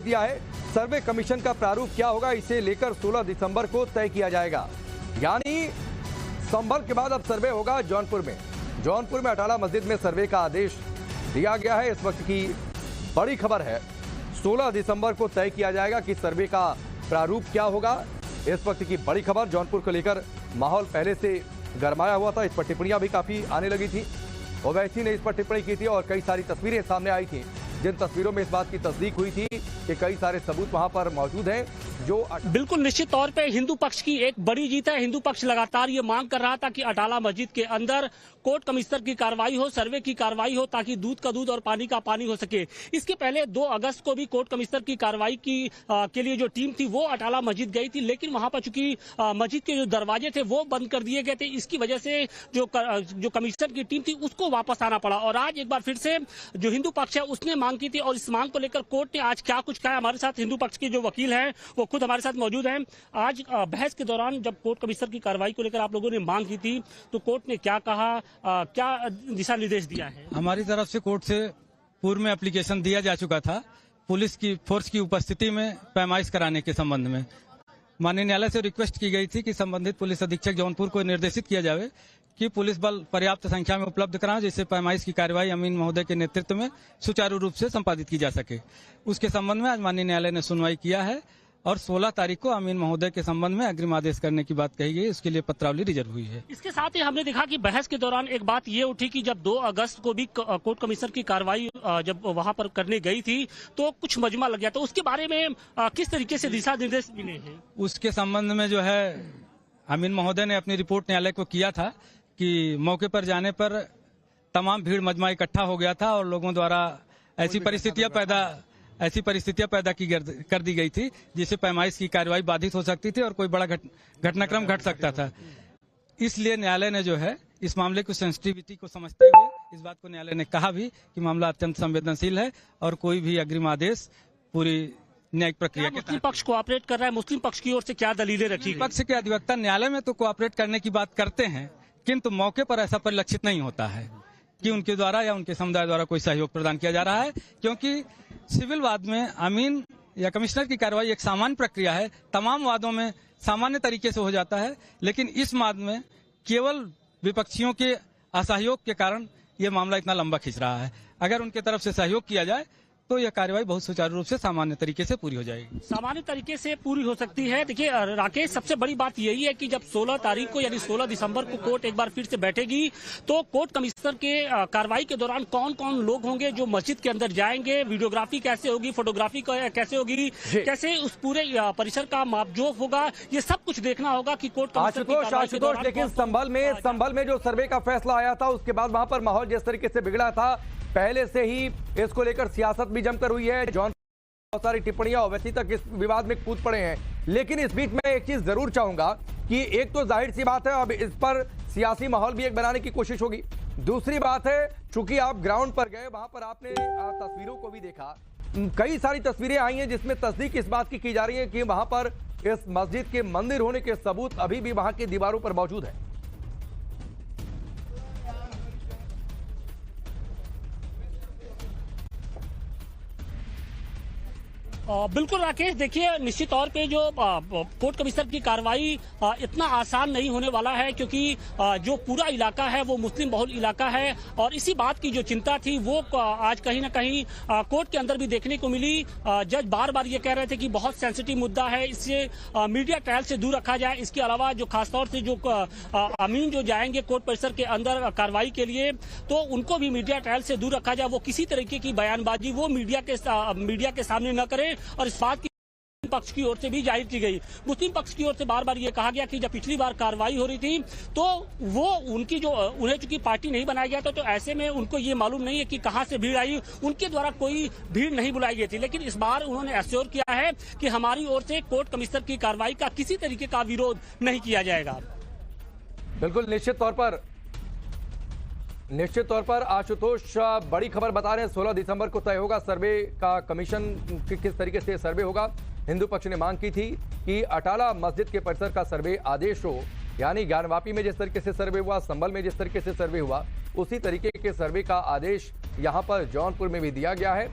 दिया है। सर्वे कमीशन का प्रारूप क्या होगा, इसे लेकर 16 दिसंबर को तय किया जाएगा। यानी संभल के बाद अब सर्वे होगा जौनपुर में। जौनपुर में अटाला मस्जिद में सर्वे का आदेश दिया गया है। इस वक्त की बड़ी खबर है, 16 दिसंबर को तय किया जाएगा कि सर्वे का प्रारूप क्या होगा। इस वक्त की बड़ी खबर, जौनपुर को लेकर माहौल पहले से गरमाया हुआ था। इस पर टिप्पणियां भी काफी आने लगी थी। ओवैसी ने इस पर टिप्पणी की थी और कई सारी तस्वीरें सामने आई थी, जिन तस्वीरों में इस बात की तस्दीक हुई थी कि कई सारे सबूत वहां पर मौजूद हैं। जो बिल्कुल निश्चित तौर पे हिंदू पक्ष की एक बड़ी जीत है। हिंदू पक्ष लगातार ये मांग कर रहा था कि अटाला मस्जिद के अंदर कोर्ट कमिश्नर की कार्रवाई हो, सर्वे की कार्रवाई हो, ताकि दूध का दूध और पानी का पानी हो सके। इसके पहले 2 अगस्त को भी कोर्ट कमिश्नर की कार्रवाई के लिए जो टीम थी वो अटाला मस्जिद गई थी, लेकिन वहां पर चूंकि मस्जिद के जो दरवाजे थे वो बंद कर दिए गए थे, इसकी वजह से जो कमिश्नर की टीम थी उसको वापस आना पड़ा। और आज एक बार फिर से जो हिंदू पक्ष है उसने मांग की थी और इस मांग को लेकर कोर्ट ने आज क्या कुछ कहा। हमारे साथ हिंदू पक्ष के जो वकील हैं वो खुद हमारे साथ मौजूद हैं। आज बहस के दौरान जब कोर्ट कमिश्नर की कार्रवाई को लेकर आप लोगों ने मांग की थी तो कोर्ट ने क्या कहा, क्या दिशा निर्देश दिया है? हमारी तरफ से कोर्ट से पूर्व में एप्लीकेशन दिया जा चुका था पुलिस की फोर्स की उपस्थिति में पैमाइश कराने के संबंध में। माननीय न्यायालय से रिक्वेस्ट की गई थी कि संबंधित पुलिस अधीक्षक जौनपुर को निर्देशित किया जाए कि पुलिस बल पर्याप्त संख्या में उपलब्ध कराएं, जिससे पैमाइश की कार्रवाई अमीन महोदय के नेतृत्व में सुचारू रूप से संपादित की जा सके। उसके संबंध में आज माननीय न्यायालय ने सुनवाई किया है और 16 तारीख को अमीन महोदय के संबंध में अग्रिम आदेश करने की बात कही गई। उसके लिए पत्रावली रिजर्व हुई है। इसके साथ ही हमने देखा कि बहस के दौरान एक बात ये उठी कि जब 2 अगस्त को भी कोर्ट कमिश्नर की कार्रवाई जब वहां पर करने गई थी तो कुछ मजमा लग गया, तो उसके बारे में किस तरीके से दिशा निर्देश मिले हैं? उसके संबंध में जो है अमीन महोदय ने अपनी रिपोर्ट न्यायालय को किया था कि मौके पर जाने पर तमाम भीड़ मजमा इकट्ठा हो गया था और लोगों द्वारा ऐसी परिस्थितियां पैदा की कर दी गई थी जिससे पैमाइश की कार्रवाई बाधित हो सकती थी और कोई बड़ा घटनाक्रम घट सकता था। इसलिए न्यायालय ने जो है इस मामले की सेंसिटिविटी को समझते हुए इस बात को न्यायालय ने कहा भी कि मामला अत्यंत संवेदनशील है और कोई भी अग्रिम आदेश पूरी न्यायिक प्रक्रिया के मुस्लिम पक्ष कोऑपरेट कर रहा है। मुस्लिम पक्ष की ओर से क्या दलीलें रखी? पक्ष के अधिवक्ता न्यायालय में तो कोऑपरेट करने की बात करते हैं, किंतु मौके पर ऐसा परिलक्षित नहीं होता है कि उनके द्वारा या उनके समुदाय द्वारा कोई सहयोग प्रदान किया जा रहा है, क्योंकि सिविल वाद में अमीन या कमिश्नर की कार्रवाई एक सामान्य प्रक्रिया है। तमाम वादों में सामान्य तरीके से हो जाता है, लेकिन इस वाद में केवल विपक्षियों के असहयोग के कारण ये मामला इतना लंबा खिंच रहा है। अगर उनके तरफ से सहयोग किया जाए तो यह कार्रवाई बहुत सुचारू रूप से सामान्य तरीके से पूरी हो जाएगी। सामान्य तरीके से पूरी हो सकती है। देखिए राकेश, सबसे बड़ी बात यही है कि जब 16 तारीख को यानी 16 दिसंबर को कोर्ट एक बार फिर से बैठेगी तो कोर्ट कमिश्नर के कार्रवाई के दौरान कौन कौन लोग होंगे जो मस्जिद के अंदर जाएंगे, वीडियोग्राफी कैसे होगी, फोटोग्राफी कैसे होगी, कैसे उस पूरे परिसर का मापजोख होगा, ये सब कुछ देखना होगा कि कोर्ट कमिश्नर। लेकिन संभल में जो सर्वे का फैसला आया था उसके बाद वहां पर माहौल जिस तरीके से बिगड़ा था, पहले से ही इसको लेकर सियासत भी जमकर हुई है। जॉन बहुत सारी टिप्पणियां ओवैसी तक इस विवाद में कूद पड़े हैं। लेकिन इस बीच में एक चीज जरूर चाहूंगा कि एक तो जाहिर सी बात है अब इस पर सियासी माहौल भी एक बनाने की कोशिश होगी। दूसरी बात है, चूंकि आप ग्राउंड पर गए, वहां पर आपने तस्वीरों को भी देखा, कई सारी तस्वीरें आई हैं जिसमें तस्दीक इस बात की जा रही है कि वहां पर इस मस्जिद के मंदिर होने के सबूत अभी भी वहां की दीवारों पर मौजूद है। बिल्कुल राकेश, देखिए निश्चित तौर पे जो कोर्ट कमिश्नर की कार्रवाई इतना आसान नहीं होने वाला है, क्योंकि जो पूरा इलाका है वो मुस्लिम बहुल इलाका है और इसी बात की जो चिंता थी वो आज कहीं ना कहीं कोर्ट के अंदर भी देखने को मिली। जज बार बार ये कह रहे थे कि बहुत सेंसिटिव मुद्दा है, इससे मीडिया ट्रायल से दूर रखा जाए। इसके अलावा जो खासतौर से जो अमीन जो जाएंगे कोर्ट परिसर के अंदर कार्रवाई के लिए, तो उनको भी मीडिया ट्रायल से दूर रखा जाए। वो किसी तरीके की बयानबाजी वो मीडिया के सामने न करें और इस बात की पक्ष की ओर से भी जाहिर की गई। मुस्लिम पक्ष की ओर से बार बार ये कहा गया कि जब पिछली बार कार्रवाई हो रही थी तो वो उनकी जो उन्हें चूंकि पार्टी नहीं बनाया गया था तो ऐसे में उनको ये मालूम नहीं है कि कहां से भीड़ आई, उनके द्वारा कोई भीड़ नहीं बुलाई गई थी। लेकिन इस बार उन्होंने एश्योर किया है कि हमारी ओर से कोर्ट कमिश्नर की कार्रवाई का किसी तरीके का विरोध नहीं किया जाएगा। बिल्कुल, निश्चित तौर पर आशुतोष बड़ी खबर बता रहे हैं, 16 दिसंबर को तय होगा सर्वे का कमीशन, किस तरीके से सर्वे होगा। हिंदू पक्ष ने मांग की थी कि अटाला मस्जिद के परिसर का सर्वे आदेश हो, यानी ज्ञानवापी में जिस तरीके से सर्वे हुआ, संभल में जिस तरीके से सर्वे हुआ, उसी तरीके के सर्वे का आदेश यहां पर जौनपुर में भी दिया गया है।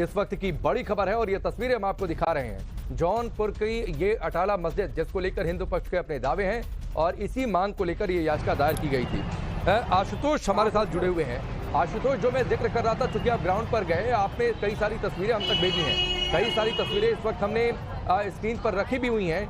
इस वक्त की बड़ी खबर है और ये तस्वीरें हम आपको दिखा रहे हैं। जौनपुर की ये अटाला मस्जिद जिसको लेकर हिंदू पक्ष के अपने दावे हैं और इसी मांग को लेकर ये याचिका दायर की गई थी। आशुतोष हमारे साथ जुड़े हुए हैं। आशुतोष, जो मैं जिक्र कर रहा था, चूंकि आप ग्राउंड पर गए, आपने कई सारी तस्वीरें हम तक भेजी हैं, कई सारी तस्वीरें इस वक्त हमने स्क्रीन पर रखी भी हुई हैं।